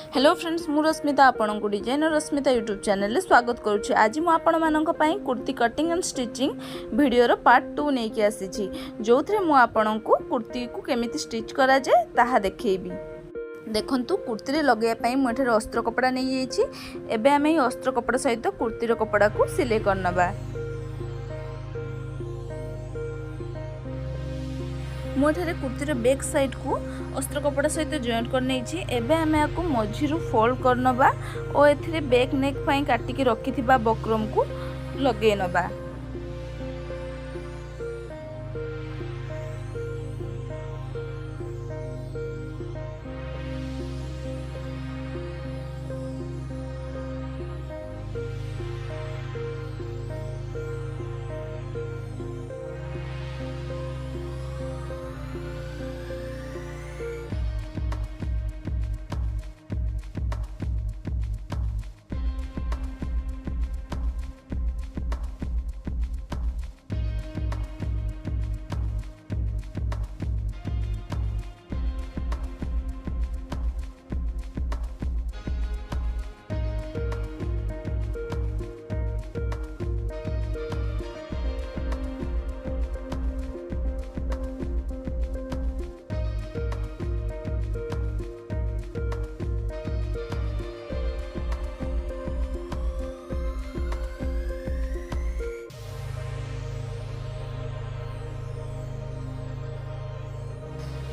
Hello friends, मु रश्मिता आपण को डिजाइनर रश्मिता यूट्यूब चैनल स्वागत करुच्ची। आज मु आपण मानक पई kurti cutting and stitching video part 2 नेकी आसी जो थे मु आपण को कुर्ती को केमिति स्टिच करा जाए ताहा देखैबी। देखंतु कुर्ती रे लगेया पई मु एठे अस्त्र कपड़ा नै जाईची। एबे आमे ई अस्त्र कपड़ा सहित कुर्ती रो कपड़ा को सिलाई करनबा। मुझे कुर्तीर बैक साइड को अस्त्र कपड़ा सहित जॉइंट कर नहीं। एबे आमे आपको मझिरु फोल्ड करनबा और एथिरे बैक नेक पई काटिकी रखिथिबा बक्रम को लगे नबा।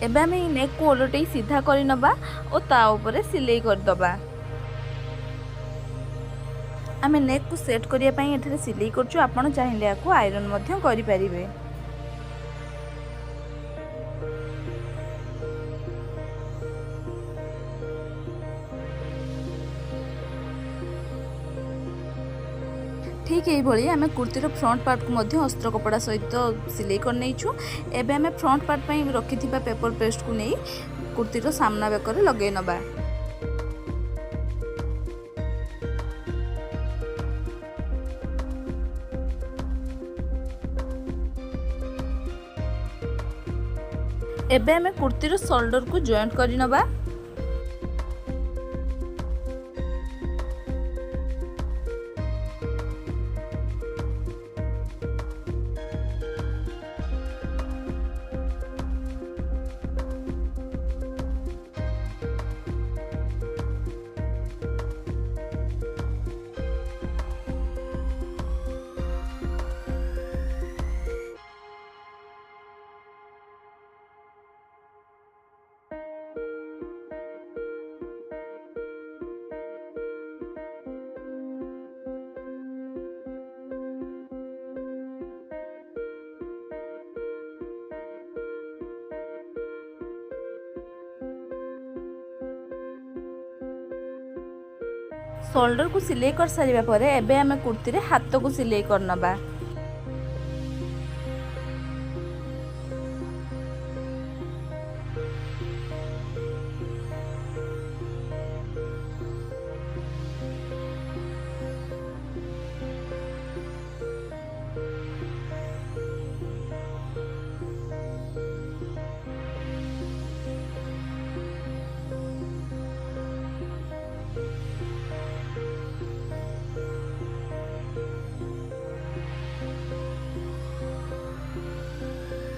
एबे आमे नेक को ओलटे सीधा करि नबा और ता ऊपर सिलाई कर दबा। आमे नेक को सेट करिया पई एठरे सिलाई करछु। आपण चाहिले याको आयरन मध्य करि परिबे। ठीक यही भाई आम कुर्तीर फ्रंट पार्ट को मध्य अस्त्र कपड़ा सहित सिलाई कर नहींचु। एबे आम फ्रंट पार्ट पई रखिथिबा पेपर पेस्ट को नहीं कुर्तीर सामना बेकर लगे नबा। एबे आम कुर्तीर शोल्डर को जॉइंट करि नबा। शोल्डर को सिलाई कर सारिबा परे एबे आमे कुर्ती रे हाथ को सिलाई करनबा।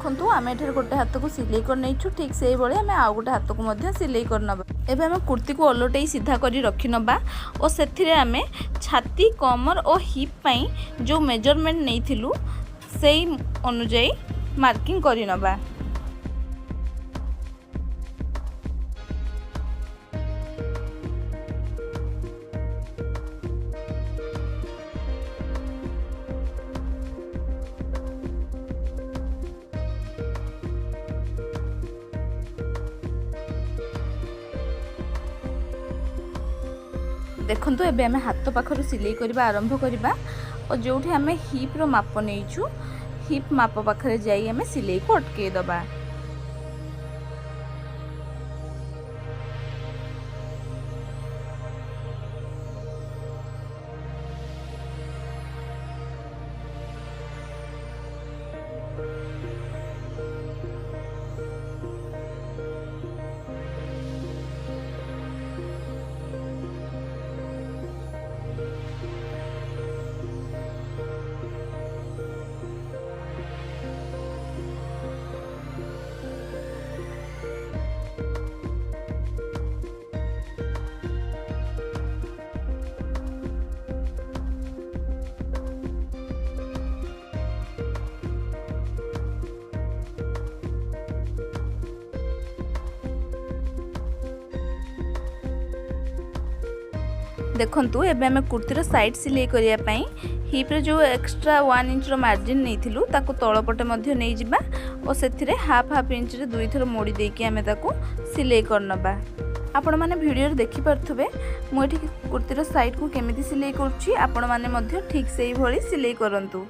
देखु आम एठार गोटे हाथ को सिलाई कर नहीं। ठीक से भाई आम आउ गोटे हाथ को मध्य सिलाई करनबा। एबे आम कुर्ती को ओलटे सीधा करी रखी नबा और सेथिरे आम छाती कमर और हिप पई जो मेजरमेंट नहीं थिलु सेई अनुଯାयी मार्किंग करी नबा। देखंतु एबे आमे हाथ पाखरु सिलाई करबा आरंभ करबा और जोठी आमे हिप रो माप नेइछु हिप माप पाखरे जाई आमे सिलाई को अटके दबा। देखंतु एबे हमें कुर्तीर साइड सिलाई करिया पई हिप रे जो एक्स्ट्रा 1 इंच रो मार्जिन नैथिलु ताको तळपटे मध्ये नै जिबा और सेथिरे हाफ इंच रे दुई थर मोड़ी देकी हमें ताको सिलाई करनबा। आपण माने वीडियो रे देखि परथुबे मु एठी कुर्तीर साइड को केमिति सिलाई करछि, आपण माने मध्ये ठीक सेही भली सिलाई करंतु।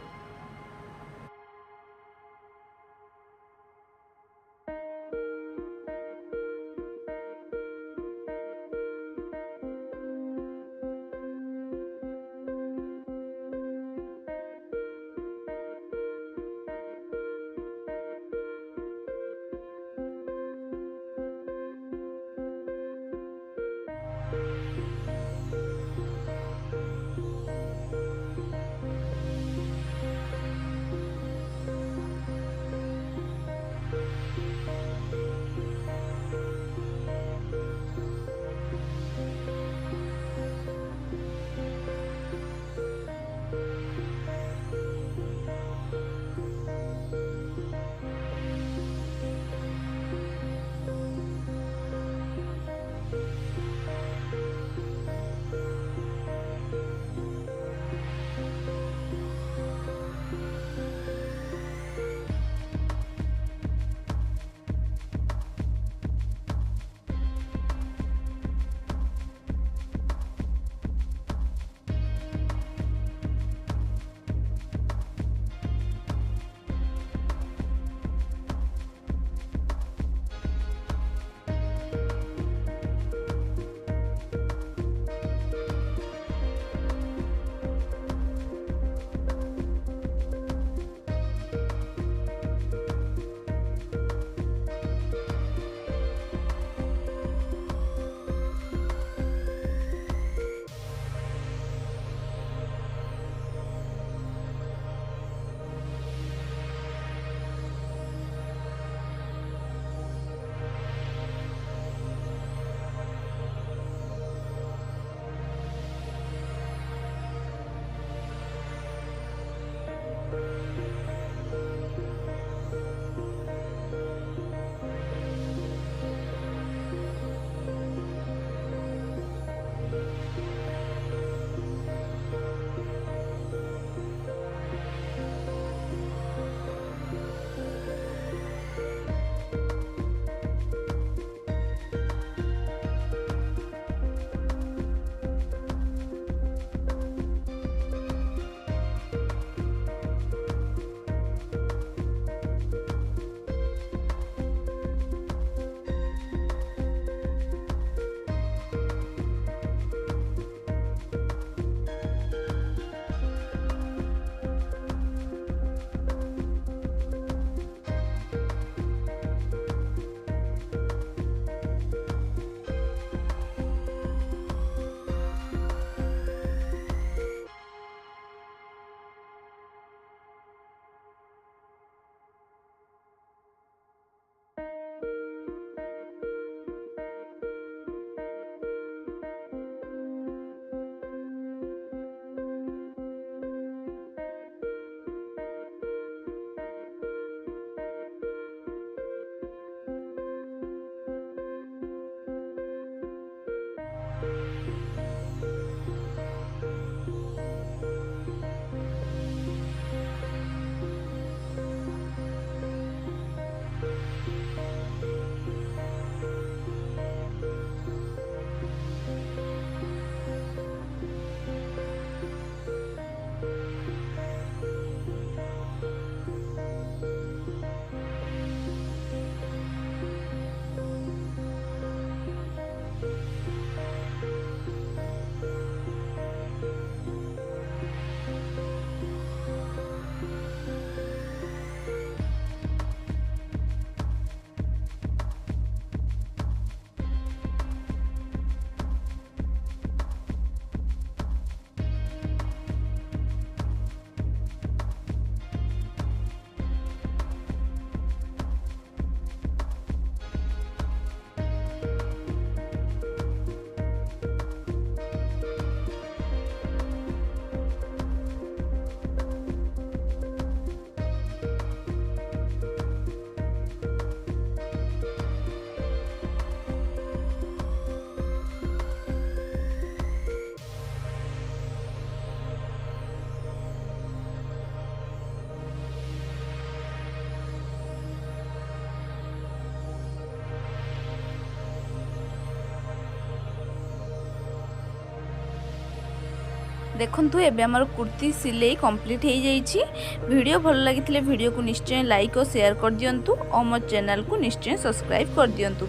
देखंतु एबे हमर कुर्ती सिलाई कंप्लीट हो जाइछि। वीडियो भल लगी वीडियो को निश्चय लाइक और शेयर कर दियंतु और मो चैनल को निश्चय सब्सक्राइब कर दियंतु।